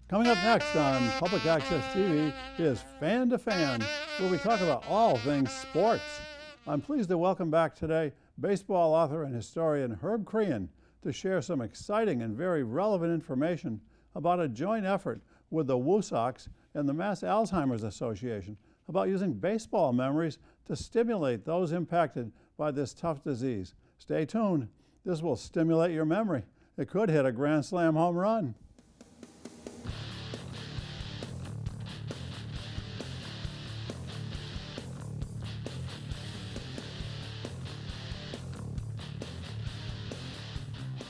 Coming up next on Public Access TV is Fan to Fan, where we talk about all things sports. I'm pleased to welcome back today baseball author and historian Herb Crehan to share some exciting and very relevant information about a joint effort with the WSOX and the Mass Alzheimer's Association about using baseball memories to stimulate those impacted by this tough disease. Stay tuned. This will stimulate your memory. It could hit a grand slam home run.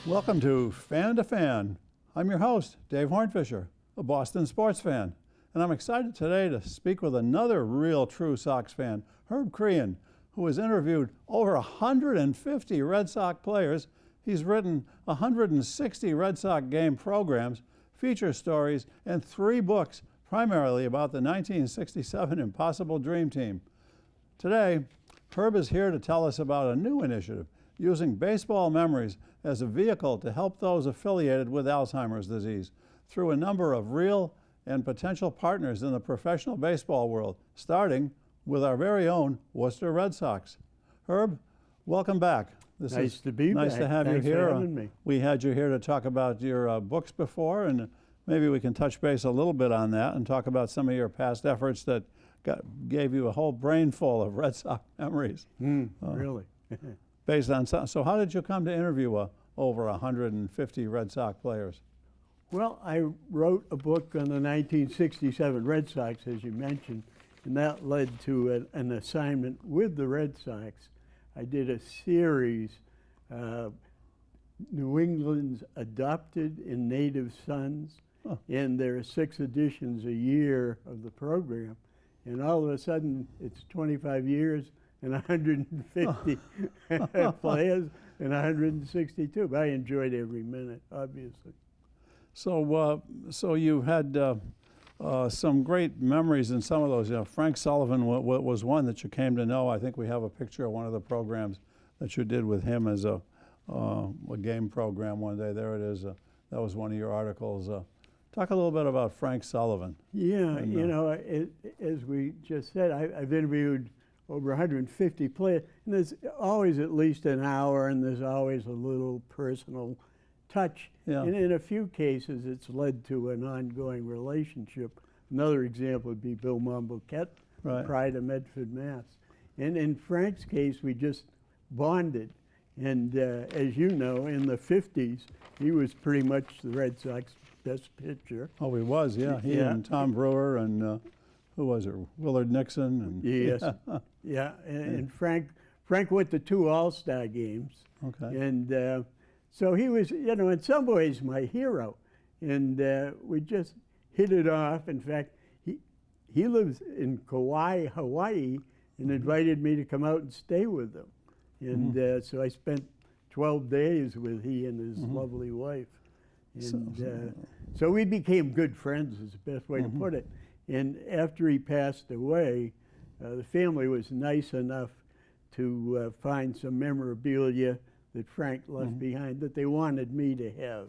Welcome to Fan. I'm your host, Dave Hornfischer, a Boston sports fan. And I'm excited today to speak with another real true Sox fan, Herb Crehan, who has interviewed over 150 Red Sox players. He's written 160 Red Sox game programs, feature stories, and 3 books, primarily about the 1967 Impossible Dream Team. Today, Herb is here to tell us about a new initiative using baseball memories as a vehicle to help those affiliated with Alzheimer's disease through a number of real and potential partners in the professional baseball world, starting with our very own Worcester Red Sox. Herb, welcome back. Nice to be back. Nice to have you Thanks here. for having me. We had you here to talk about your books before, and maybe we can touch base a little bit on that and talk about some of your past efforts that gave you a whole brain full of Red Sox memories. Really? Based on so how did you come to interview over 150 Red Sox players? Well, I wrote a book on the 1967 Red Sox, as you mentioned, and that led to an assignment with the Red Sox. I did a series, New England's Adopted and Native Sons, and there are 6 editions a year of the program, and all of a sudden it's 25 years and 150 players and 162. But I enjoyed every minute, obviously. So you had some great memories in some of those. You know, Frank Sullivan was one that you came to know. I think we have a picture of one of the programs that you did with him as a game program one day. There it is. That was one of your articles. Talk a little bit about Frank Sullivan. Yeah, and, you know, as we just said, I've interviewed over 150 players, and there's always at least an hour, and there's always a little personal touch. Yeah. And in a few cases, it's led to an ongoing relationship. Another example would be Bill Bouquet, Right. Pride of Medford, Mass. And in Frank's case, we just bonded. And as you know, in the 50s, he was pretty much the Red Sox best pitcher. Oh, he was, yeah. He and Tom Brewer and who was it? Willard Nixon. And yes, yeah. And Frank went to 2 All-Star games. Okay. And so he was, you know, in some ways my hero. And we just hit it off. In fact, he lives in Kauai, Hawaii, and invited me to come out and stay with him. And so I spent 12 days with he and his lovely wife. And so we became good friends, is the best way to put it. And after he passed away, the family was nice enough to find some memorabilia that Frank left behind that they wanted me to have.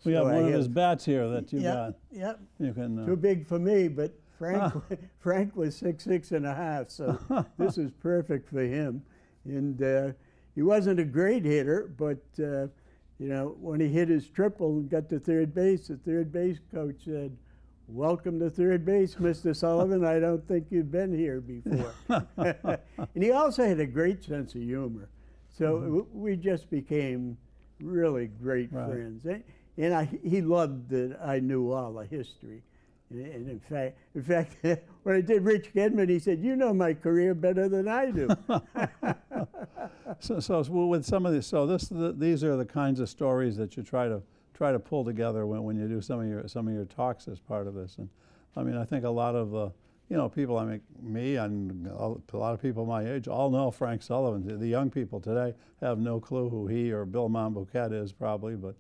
We have one of his bats here that you got. Yep. You can, Too big for me, but Frank was 6'6½", so this is perfect for him. And he wasn't a great hitter, but you know, when he hit his triple and got to third base, the third base coach said, "Welcome to third base, Mr. Sullivan. I don't think you've been here before." And he also had a great sense of humor. So we just became really great friends. And he loved that I knew all the history. And in fact, when I did Rich Gedman, he said, "You know my career better than I do." So with some of this, these are the kinds of stories that you try to pull together when you do some of your talks as part of this. And I mean, I think a lot of people, I mean, me and a lot of people my age all know Frank Sullivan. The young people today have no clue who he or Bill Bouquet is probably, but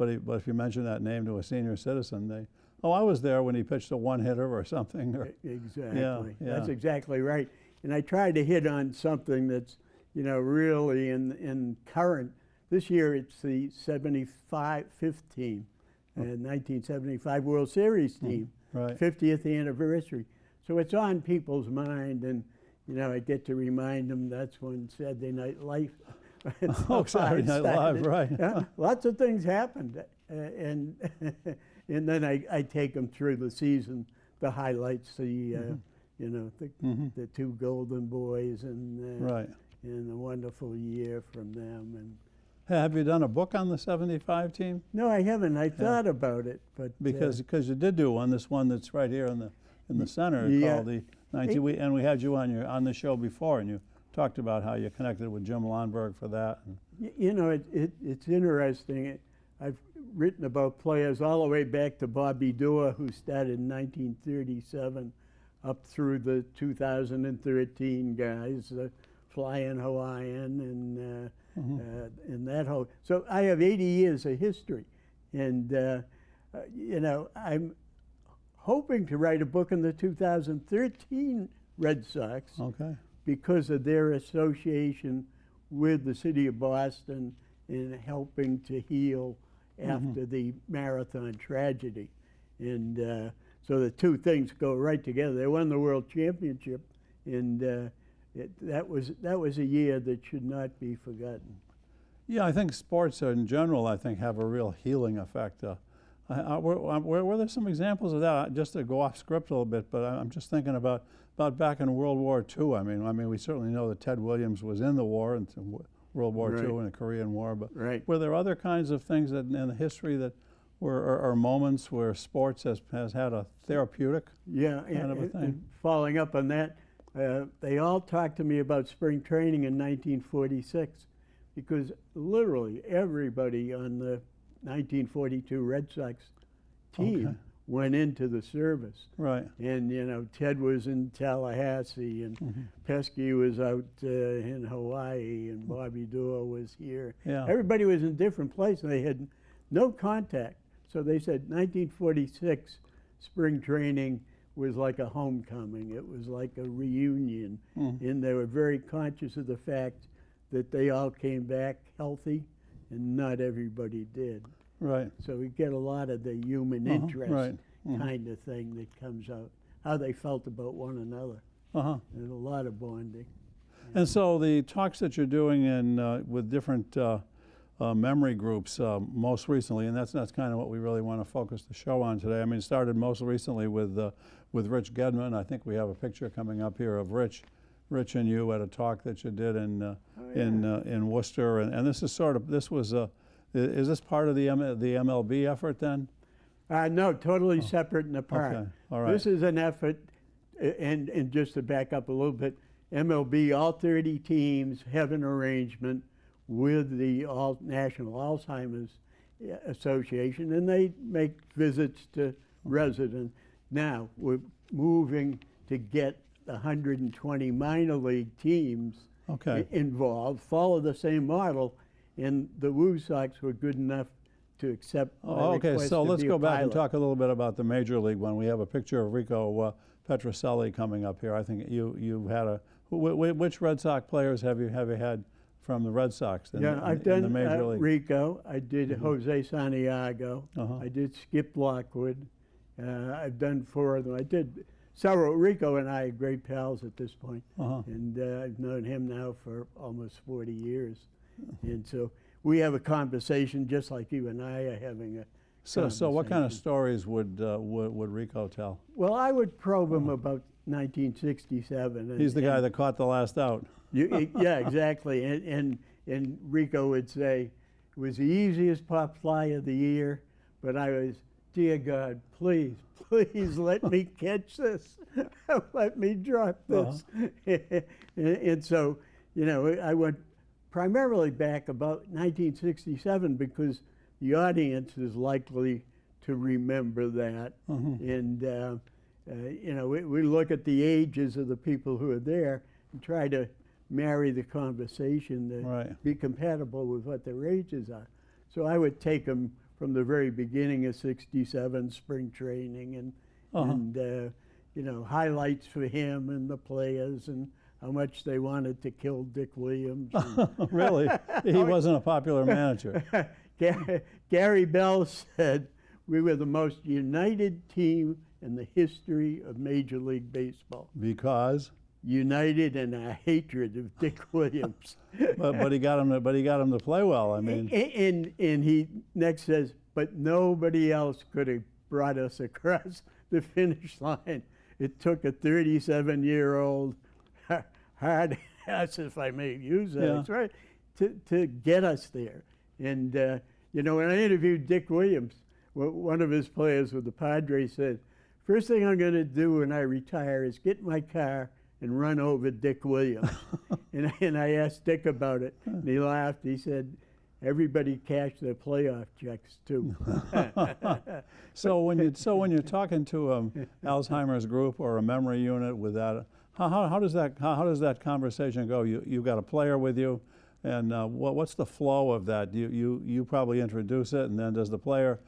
if you mention that name to a senior citizen, they, "Oh, I was there when he pitched a one-hitter or something." Or, exactly. Yeah. That's exactly right. And I tried to hit on something that's, you know, really in current. This year it's the 75-15 1975 World Series team, Right. 50th anniversary. So it's on people's mind, and I get to remind them that's when Saturday Night Live. Saturday Night Live, right. Lots of things happened, and and then I take them through the season, the highlights, the two Golden Boys, and Right. and a wonderful year from them. And Have you done a book on the '75 team? no, I haven't. I thought about it, but Because you did do one. This one that's right here in the center called the 19. And we had you on the show before, and you talked about how you connected with Jim Lonberg for that. It's interesting. I've written about players all the way back to Bobby Doerr, who started in 1937, up through the 2013 guys, Flying Hawaiian, and that whole. So I have 80 years of history, and I'm hoping to write a book on the 2013 Red Sox. Okay. Because of their association with the city of Boston in helping to heal after the marathon tragedy. And so the two things go right together. They won the World Championship, and that was a year that should not be forgotten. Yeah, I think sports in general, I think, have a real healing effect. Were there some examples of that? Just to go off script a little bit, but I'm just thinking about back in World War II. I mean, we certainly know that Ted Williams was in the war, and World War II and the Korean War. But were there other kinds of things that in the history that were moments where sports has had a therapeutic kind of a thing? And following up on that, they all talked to me about spring training in 1946, because literally everybody on the 1942 Red Sox team went into the service. Right. And, Ted was in Tallahassee, and Pesky was out in Hawaii, and Bobby Doerr was here. Yeah. Everybody was in different places. They had no contact. So they said 1946 spring training was like a homecoming. It was like a reunion. And they were very conscious of the fact that they all came back healthy, and not everybody did. Right. So we get a lot of the human interest kind of thing that comes out, how they felt about one another. There's a lot of bonding. And so the talks that you're doing with different memory groups most recently, and that's kind of what we really want to focus the show on today. I mean, it started most recently with Rich Gedman. I think we have a picture coming up here of Rich and you at a talk that you did in Worcester, and this is is this part of the MLB effort then? No, totally separate and apart. Okay. All right. This is an effort, and just to back up a little bit, MLB, all 30 teams have an arrangement with the National Alzheimer's Association, and they make visits to residents. Now, we're moving to get 120 minor league teams involved, follow the same model, and the Woo Sox were good enough to accept my request so to let's be go a back and pilot. talk a little bit about the Major League one. We have a picture of Rico Petrocelli coming up here. I think you've had which Red Sox players have you had from the Red Sox I've in the done Major League? Rico. I did Jose Santiago. I did Skip Lockwood. I've done 4 of them. I did several. Rico and I are great pals at this point. And I've known him now for almost 40 years. And so we have a conversation just like you and I are having a So what kind of stories would Rico tell? Well, I would probe him about 1967. And, he's the guy that caught the last out. Yeah, exactly. And Rico would say, it was the easiest pop fly of the year, but I was, dear God, please let me catch this. Let me drop this. And so, I went primarily back about 1967 because the audience is likely to remember that. And, we look at the ages of the people who are there and try to marry the conversation to be compatible with what their ages are. So I would take them from the very beginning of '67 spring training and highlights for him and the players and how much they wanted to kill Dick Williams. Really? He wasn't a popular manager. Gary Bell said, we were the most united team in the history of Major League Baseball. Because? United in our hatred of Dick Williams. but he got him to play well. I mean, and he next says, but nobody else could have brought us across the finish line. It took a 37-year-old hard ass, if I may use that, that's right, to get us there. And you know, when I interviewed Dick Williams, one of his players with the Padres said, first thing I'm going to do when I retire is get in my car and run over Dick Williams. and I asked Dick about it, and he laughed. He said, everybody cashed their playoff checks too. So when you're talking to Alzheimer's group or a memory unit with that, how does that conversation go? You've got a player with you, and what's the flow of that? You probably introduce it, and then does the player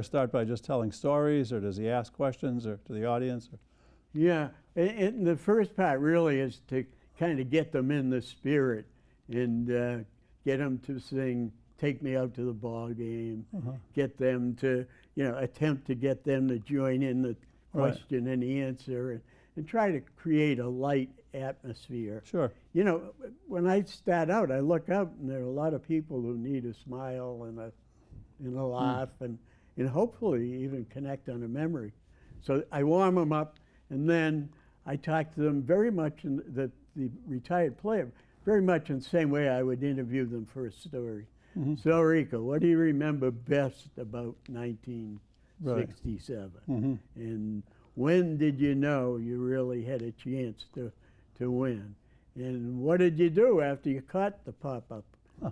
start by just telling stories, or does he ask questions or to the audience? Or? Yeah, and the first part really is to kind of get them in the spirit and get them to sing "Take Me Out to the Ball Game," get them to, you know, attempt to get them to join in the question and answer, and try to create a light atmosphere. Sure. You know, when I start out, I look out and there are a lot of people who need a smile and a laugh and hopefully even connect on a memory. So I warm them up, and then I talk to them very much in the retired player, very much in the same way I would interview them for a story. So Rico, what do you remember best about 1967? And when did you know you really had a chance to win? And what did you do after you caught the pop-up?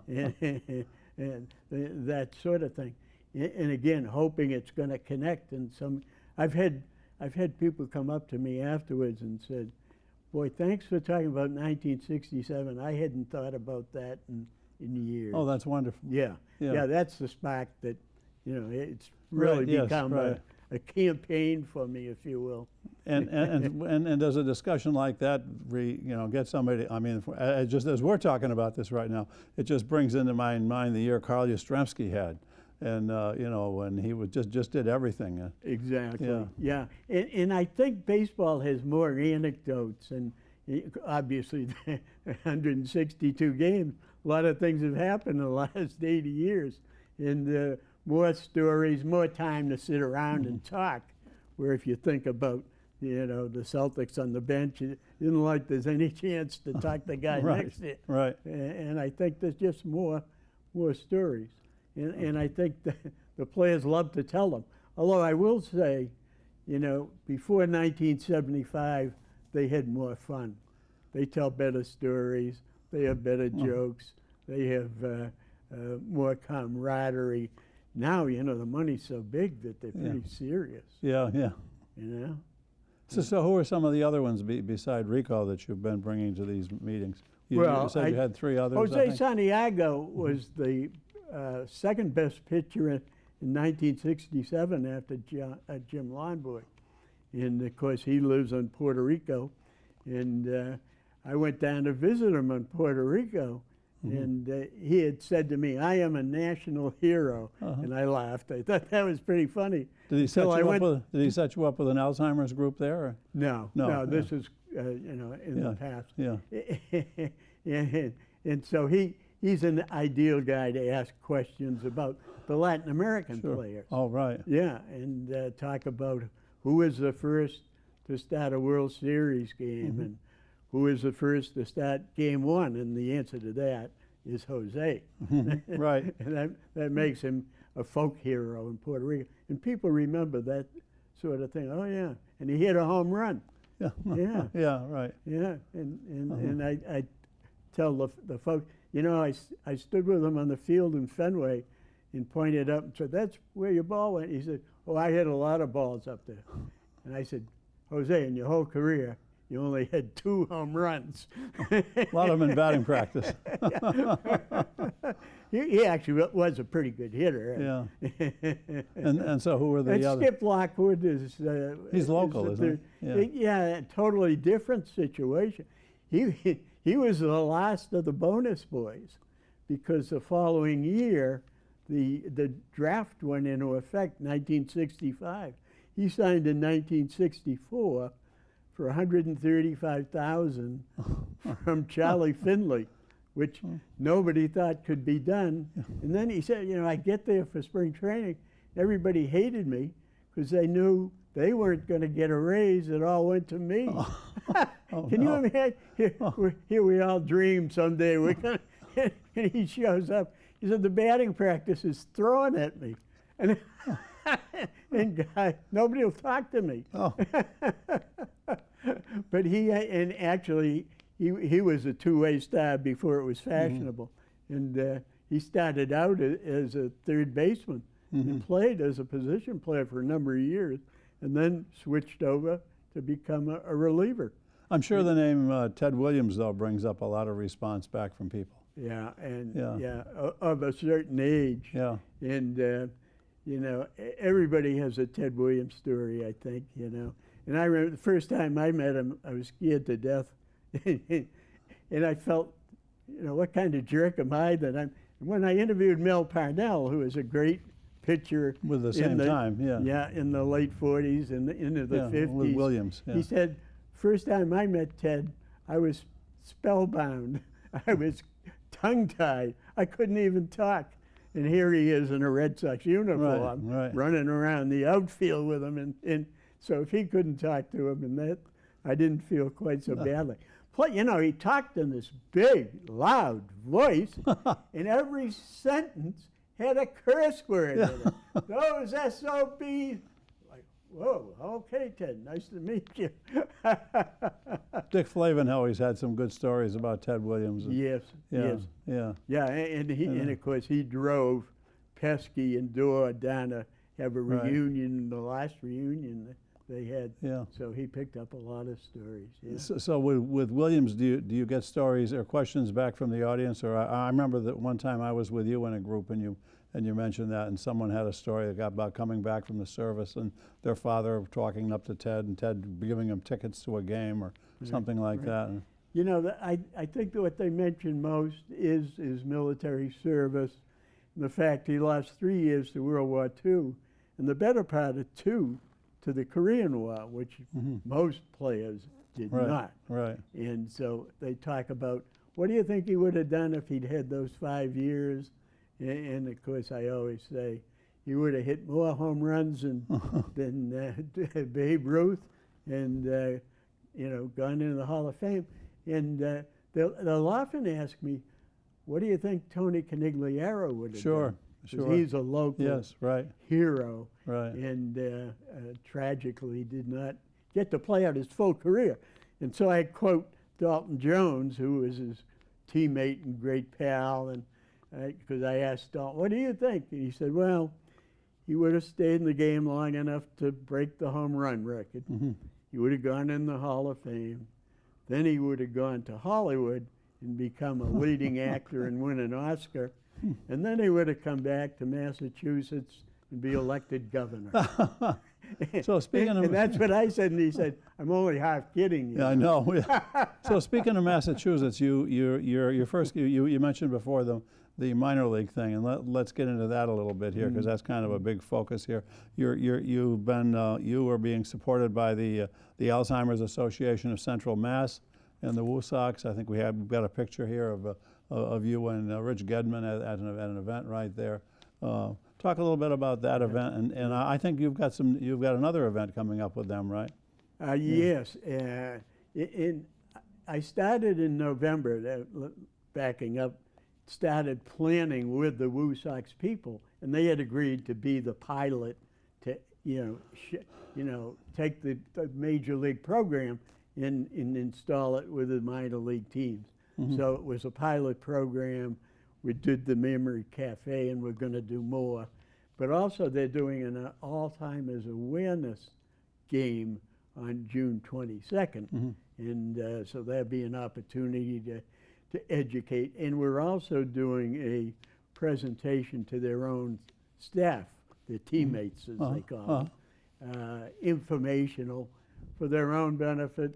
and that sort of thing. And again, hoping it's going to connect. And I've had people come up to me afterwards and said, boy, thanks for talking about 1967. I hadn't thought about that in years. Oh, that's wonderful. Yeah, that's the spark that, you know, it's really become a campaign for me, if you will. And does a discussion like that, get somebody? I mean, just as we're talking about this right now, it just brings into my mind the year Carl Yastrzemski had, and when he was just did everything. Exactly. Yeah. And I think baseball has more anecdotes, and obviously 162 games. A lot of things have happened in the last 80 years, and more stories, more time to sit around and talk. Where if you think about, the Celtics on the bench, it isn't like there's any chance to talk the guy next to you. Right. And I think there's just more stories. And I think the players love to tell them. Although I will say, before 1975, they had more fun. They tell better stories. They have better jokes. They have more camaraderie. Now, the money's so big that they're pretty serious. Yeah. So who are some of the other ones beside Rico that you've been bringing to these meetings? You said you had three others. Jose Santiago was the second best pitcher in 1967 after Jim Lonboy. And of course, he lives in Puerto Rico. And I went down to visit him in Puerto Rico. And he had said to me, "I am a national hero," and I laughed. I thought that was pretty funny. Did he set you up with an Alzheimer's group there? Or? No. This is in the past. Yeah. And so he's an ideal guy to ask questions about the Latin American players. Oh, right. Yeah, and talk about who was the first to start a World Series game and who is the first to start Game 1, and the answer to that is Jose. Right. And that makes him a folk hero in Puerto Rico. And people remember that sort of thing. Oh, yeah. And he hit a home run. Yeah. Yeah. Yeah, right. Yeah. And I tell the folks, I stood with him on the field in Fenway and pointed up and said, "That's where your ball went." He said, "Oh, I hit a lot of balls up there." And I said, "Jose, in your whole career, you only had 2 home runs." A lot of them in batting practice. He actually was a pretty good hitter. Yeah. And so who were the other? Skip Lockwood is... He's local, isn't he? Yeah, a totally different situation. He was the last of the bonus boys because the following year, the draft went into effect 1965. He signed in 1964 for 135,000 from Charlie Finley, which nobody thought could be done. And then he said, I get there for spring training. Everybody hated me because they knew they weren't going to get a raise. It all went to me. Can you imagine? Here we all dream someday we're going to, and he shows up. He said, the batting practice is throwing at me. And, nobody will talk to me. Oh. But actually, he was a two-way star before it was fashionable. And he started out as a third baseman and played as a position player for a number of years, and then switched over to become a reliever. I'm sure the name Ted Williams, though, brings up a lot of response back from people. Yeah, and of a certain age. Yeah. And, everybody has a Ted Williams story, I think, And I remember the first time I met him, I was scared to death. And I felt, what kind of jerk am I that I'm... When I interviewed Mel Parnell, who was a great pitcher... With the same time, yeah. Yeah, in the late 40s and into the 50s. With Williams, yeah. He said, first time I met Ted, I was spellbound. I was tongue-tied. I couldn't even talk. And here he is in a Red Sox uniform, running around the outfield with him. And so if he couldn't talk to him, and that, I didn't feel quite so badly. Plus, he talked in this big, loud voice, and every sentence had a curse word in it. Those SOBs. Like, whoa, okay, Ted, nice to meet you. Dick Flavin always had some good stories about Ted Williams. Yes, yes. Yeah. Yeah, and of course he drove Pesky and Dorr down to have a reunion, the last reunion they had. Yeah. So he picked up a lot of stories. Yeah. So with Williams, do you get stories or questions back from the audience? Or I remember that one time I was with you in a group and you mentioned that, and someone had a story about coming back from the service and their father talking up to Ted and Ted giving him tickets to a game or something like that. I think that what they mention most is his military service, and the fact he lost 3 years to World War II, and the better part of 2 to the Korean War, which most players did not. Right. And so they talk about, what do you think he would have done if he'd had those 5 years? And of course, I always say, he would have hit more home runs than Babe Ruth, and gone into the Hall of Fame. And they'll often ask me, what do you think Tony Conigliaro would have done? Sure. He's a local hero, and tragically did not get to play out his full career. And so I quote Dalton Jones, who was his teammate and great pal, and because I asked Dalton, what do you think? And he said, well, he would have stayed in the game long enough to break the home run record. He would have gone in the Hall of Fame. Then he would have gone to Hollywood and become a leading actor and win an Oscar. And then he would have come back to Massachusetts and be elected governor. So speaking of... And that's what I said, and he said, I'm only half kidding you. Yeah, I know. So speaking of Massachusetts, you mentioned before the minor league thing, and let's get into that a little bit here, because that's kind of a big focus here. You are being supported by the Alzheimer's Association of Central Mass and the Woo Sox. I think we've got a picture here of you and Rich Gedman at an event right there. Talk a little bit about that event, and I think you've got another event coming up with them, right? Yes. I started in November, backing up, started planning with the Woo Sox people, and they had agreed to be the pilot to, take the major league program and install it with the minor league teams. So it was a pilot program. We did the Memory Cafe, and we're going to do more. But also they're doing an Alzheimer's awareness game on June 22nd. And so there'll be an opportunity to educate. And we're also doing a presentation to their own staff, their teammates, as they call them, informational for their own benefit,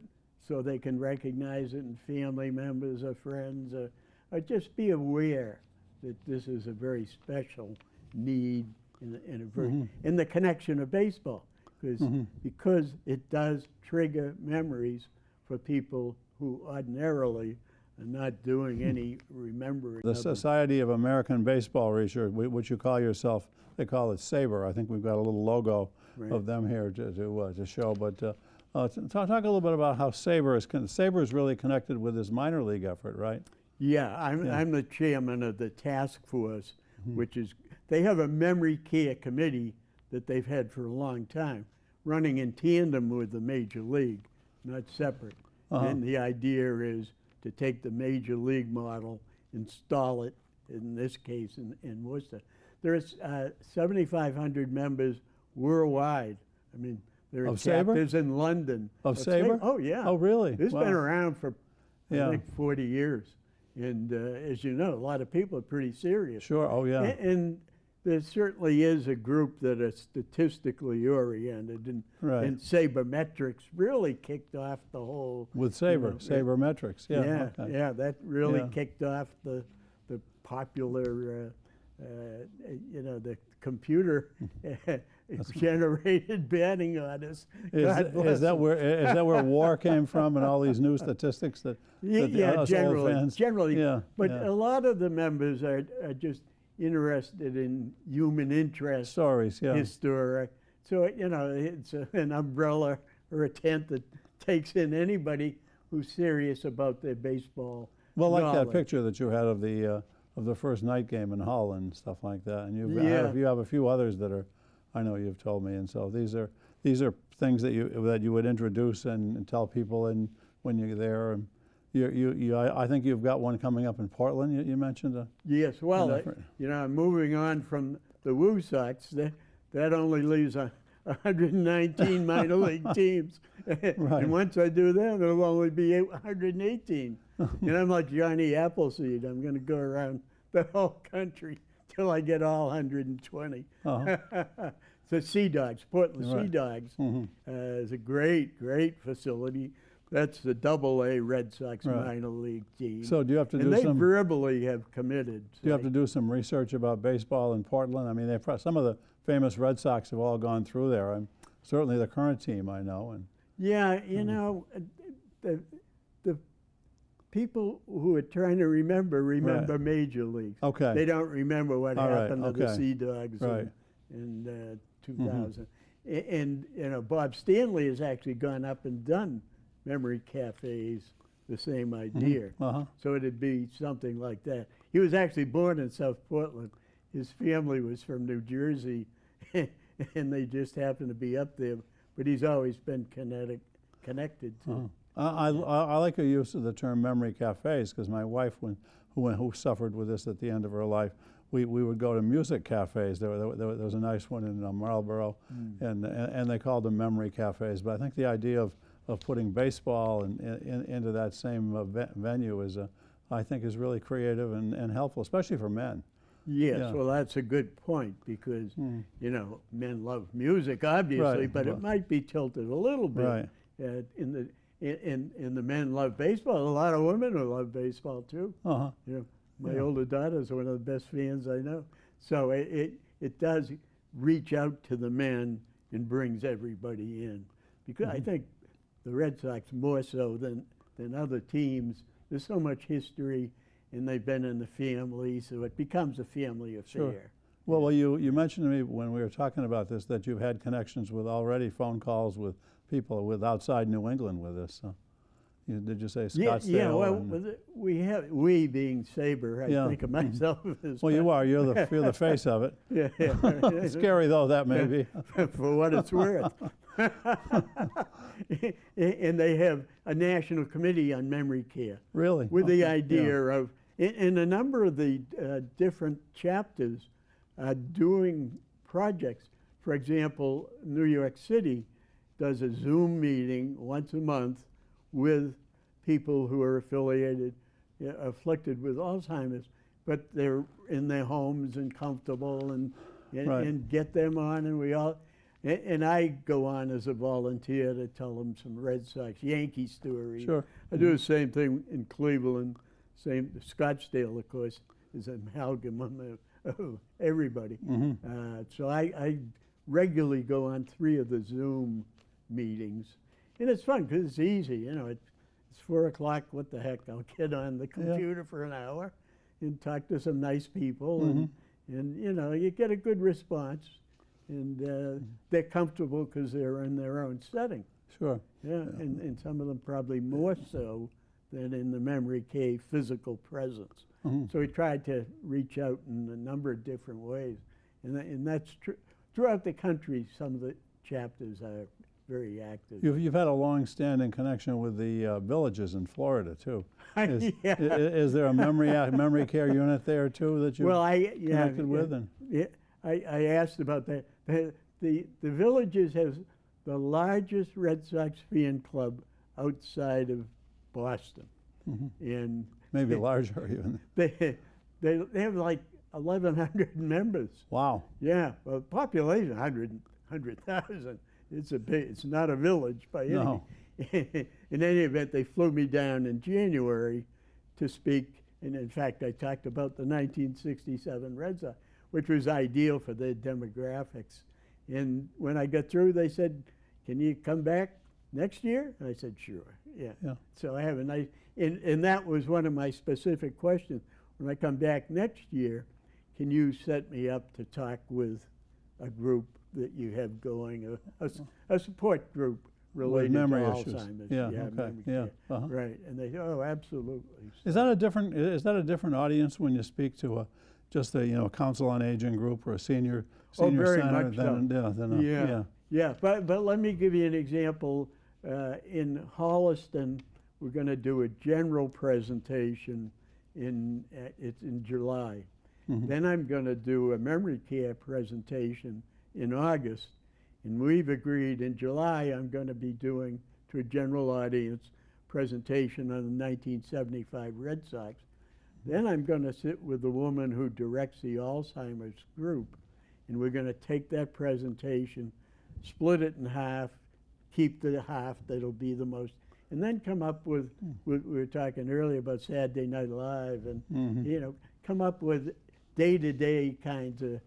so they can recognize it, and family members or friends, or just be aware that this is a very special need in a very in the connection of baseball, because it does trigger memories for people who ordinarily are not doing any remembering. The Society of American Baseball Research, which you call yourself, they call it SABR. I think we've got a little logo of them here to show. But talk a little bit about how SABR is really connected with this minor league effort, right? Yeah, I'm the chairman of the task force, which is, they have a memory care committee that they've had for a long time, running in tandem with the major league, not separate. And the idea is to take the major league model, install it, in this case in Worcester. There's 7,500 members worldwide. I mean, there are chapters in London. Of SABR? Oh, yeah. Oh, really? It's been around for, I think, 40 years. And as you know, a lot of people are pretty serious. Sure, oh, yeah. And there certainly is a group that are statistically oriented, and sabermetrics really kicked off the whole. With SABR, sabermetrics, yeah. Yeah, that really kicked off the popular, the computer generated batting orders. Is that where WAR came from, and all these new statistics that generally. But a lot of the members are just interested in human interest stories, history. So it's an umbrella or a tent that takes in anybody who's serious about their baseball. Well, like knowledge. that picture that you had of the first night game in Hull and stuff like that, and you have a few others that are, I know you've told me, and so these are things that you would introduce and tell people, and when you're there. And I think you've got one coming up in Portland. You mentioned. Yes. Well, moving on from the Woo Sox, that only leaves 119 minor league teams. And once I do that, there'll only be 118. And I'm like Johnny Appleseed. I'm going to go around the whole country till I get all 120. So Sea Dogs, Portland Sea Dogs, is a great facility. That's the AA Red Sox minor league team. So do you have to do they verbally have committed. Do you have to do some research about baseball in Portland? I mean, some of the famous Red Sox have all gone through there. Certainly the current team, I know. And yeah, the people who are trying to remember major leagues. Okay. They don't remember what happened to the Sea Dogs in 2000. And Bob Stanley has actually gone up and done memory cafes, the same idea. So it'd be something like that. He was actually born in South Portland. His family was from New Jersey, and they just happened to be up there. But he's always been connected to. I like your use of the term memory cafes, because my wife, who suffered with this at the end of her life, we would go to music cafes. There was a nice one in Marlborough, and they called them memory cafes. But I think the idea of putting baseball into that same venue I think is really creative and helpful, especially for men. Yes, well, that's a good point, because men love music, obviously, but it might be tilted a little bit. In the men love baseball. A lot of women who love baseball too. My older daughter's one of the best fans I know. So it does reach out to the men and brings everybody in, because I think the Red Sox more so than other teams. There's so much history, and they've been in the family, so it becomes a family affair. Sure. Well, you mentioned to me when we were talking about this that you've had connections with phone calls with people outside New England with this. Did you say Scottsdale? Yeah, well, we being SABR, I think of myself as. Well, you are. You're the face of it. Yeah. Scary though that may be. For what it's worth. And they have a national committee on memory care. Really? With the idea of, in a number of the different chapters, doing projects. For example, New York City does a Zoom meeting once a month with people who are affiliated, afflicted with Alzheimer's, but they're in their homes and comfortable, and get them on, and I go on as a volunteer to tell them some Red Sox, Yankee stories. Sure. I do the same thing in Cleveland. Scottsdale, of course, is an amalgam everybody. So I regularly go on 3 of the Zoom meetings, and it's fun because it's easy. You know, it's 4 o'clock. What the heck? I'll get on the computer for an hour and talk to some nice people, and you know, you get a good response, and they're comfortable because they're in their own setting. Sure. Yeah, and some of them probably more so than in the memory care physical presence. So we tried to reach out in a number of different ways, and that's true. Throughout the country, some of the chapters are very active. You've had a long-standing connection with the villages in Florida too. Is there a memory care unit there too that you connected with? I asked about that. The villages has the largest Red Sox fan club outside of Boston, and maybe larger even. They have like 1,100 members. Wow. Yeah, well, population 100,000. It's not a village by any. No. In any event, they flew me down in January to speak, and in fact, I talked about the 1967 Red Sox, which was ideal for their demographics. And when I got through, they said, "Can you come back next year?" And I said, "Sure." Yeah. So I have a nice, and that was one of my specific questions. When I come back next year, can you set me up to talk with a group that you have going, a support group related to Alzheimer's? Right. And they said, "Oh, absolutely." Is that a different audience when you speak to just a council on aging group or a senior very center? much so. Yeah. But let me give you an example. In Holliston, we're going to do a general presentation it's in July. Then I'm going to do a memory care presentation in August, and we've agreed in July I'm going to be doing to a general audience presentation on the 1975 Red Sox. Then I'm going to sit with the woman who directs the Alzheimer's group, and we're going to take that presentation, split it in half, keep the half that'll be the most, and then come up with, we were talking earlier about Saturday Night Live, and come up with day-to-day kinds of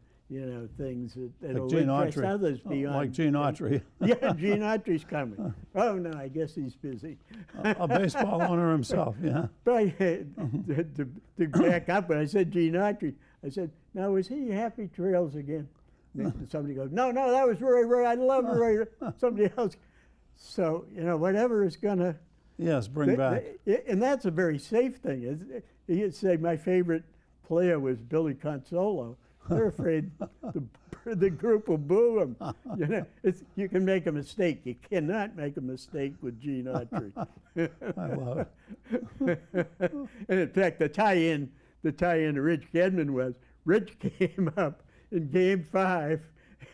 things that'll impress others beyond. Like Gene Autry. Yeah, Gene Autry's coming. Oh no, I guess he's busy. A baseball owner himself, yeah. But to back up, when I said Gene Autry, I said, "Now is he Happy Trails again?" And somebody goes, "No, that was Roy. I love Roy." Somebody else. So whatever is gonna. Yes, bring back. And that's a very safe thing. You'd say my favorite player was Billy Consolo. They're afraid the group will boo him. You can make a mistake. You cannot make a mistake with Gene Autry. I love it. And in fact, the tie-in to Rich Gedman was Rich came up in Game 5,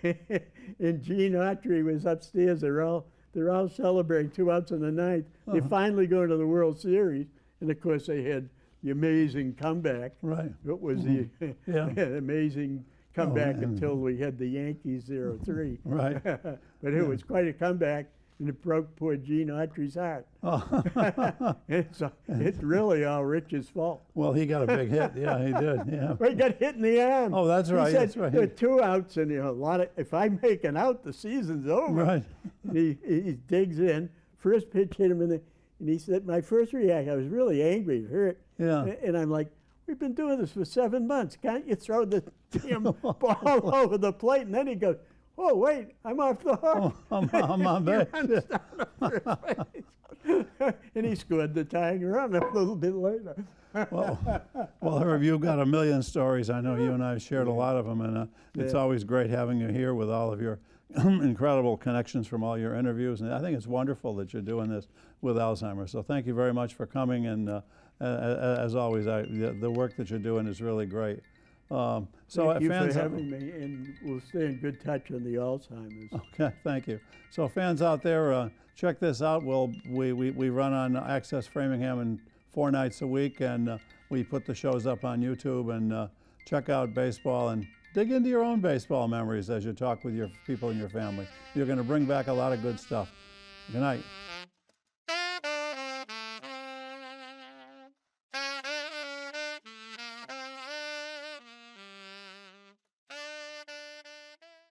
and Gene Autry was upstairs. They're all celebrating 2 outs in the ninth. They finally go to the World Series, and of course they had the amazing comeback. Right. It was the amazing comeback until we had the Yankees 0-3. Right. But it was quite a comeback, and it broke poor Gene Autry's heart. It's really all Rich's fault. Well, he got a big hit. Yeah, he did. Yeah. Well, he got hit in the arm. Oh, that's right. He said, that's right. There were 2 outs, and if I make an out, the season's over. Right. And he digs in. First pitch hit him and he said, my first reaction, I was really angry, hurt. Yeah. And I'm like, we've been doing this for 7 months. Can't you throw the damn ball over the plate? And then he goes, oh, wait, I'm off the hook. Oh, I'm on base. And he scored the tying run a little bit later. Well, Herb, you've got a million stories. I know you and I have shared a lot of them, and it's always great having you here with all of your incredible connections from all your interviews. And I think it's wonderful that you're doing this with Alzheimer's. So thank you very much for coming. And as always, the work that you're doing is really great. Thank you for having me, and we'll stay in good touch on the Alzheimer's. Okay, thank you. So fans out there, check this out. We run on Access Framingham 4 nights a week, and we put the shows up on YouTube, and check out baseball and dig into your own baseball memories as you talk with your people in your family. You're going to bring back a lot of good stuff. Good night.